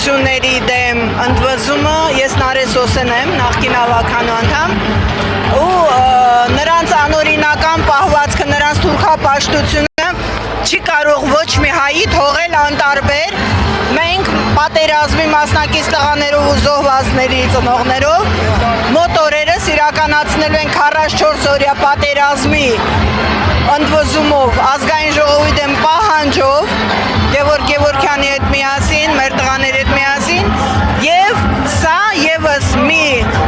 պարտությունների դեմ ընդվզումը ես Նարէ Սոսեն եմ, նախկին ավականու անդամ, ու նրանց անօրինական պահվածքը, նրանց թուրքապաշտությունը չի կարող ոչ մի հայի թողել անտարբեր։ Մենք պատերազմի մասնակից տղաներով ու զոհվածների ծնողներով մոտ օրերս իրականացնելու ենք 44 օրյա պատերազմի ընդվզումով, ազգային ժողովի դեմ պահանջով, Գևորգ Գևորգյանի հետ միասին, մեր տղաների հետ միասին, եւ սա եւս մի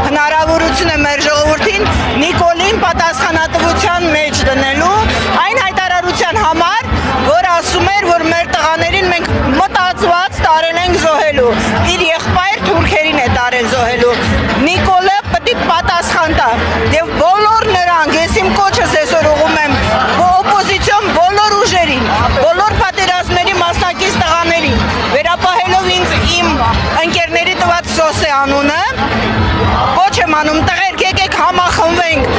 հնարավորություն է մեր ժողովրդին Նիկոլին պատասխանատվության մեջ դնելու այն հայտարարության համար, որ ասում էր, որ մեր տղաներին մենք մտածված տարել ենք զոհելու, իր եղբայր թուրքերին է տարել զոհելու։ Նիկոլը պետք է պատասխան տա եւ բոլոր նրանք, ես իմ կոչս այսօր ուղղում եմ օպոզիցիոն բոլոր ուժերին, բոլոր պատերազմների մասնակից տղաներին, վերապահելով ինձ իմ ընկերների տված Սոսե անունը, ոչ եմ անում, տղերք, եկեք համախմբենք,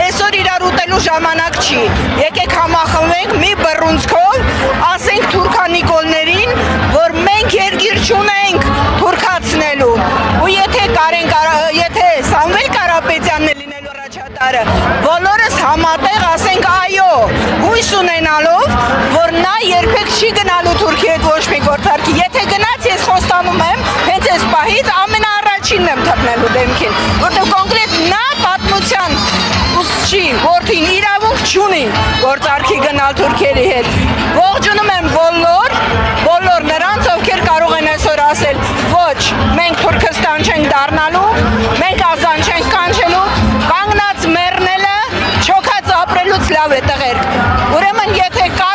այսօր իրար ուտելու ժամանակ չի, եկեք համախմբենք մի բռունցքով, ասենք թուրքանիկոլներին, որ մենք երկիր չունենք թուրքացնելու, ու եթե Սամվել Կարապետյանն է լինելու առաջատարը, բոլորս համատեղ ասենք այո, հույս ունենալով, որ նա երբեք չի գնալու Թուրքի հետ ոչ մի գործարքի, եթե գնաց ես խոստանում եմ, հենց այս պահից ամենաառաջինն եմ թռնելու դեմքին, որտեղ կոնկրետ նա պատմության ուսուցչի որդին իրավունք չունի գործարքի գնալ թուրքերի հետ։ Ողջունում եմ բոլոր նրանց, ովքեր կարող են այսօր ասել, ոչ, մենք Թուրքստան չենք դառնալու, մենք ազան չենք կանչելու, կանգնած մեռնելը չոքած ապրելուց լավ է տղերք։ Ուրեմն եթե կա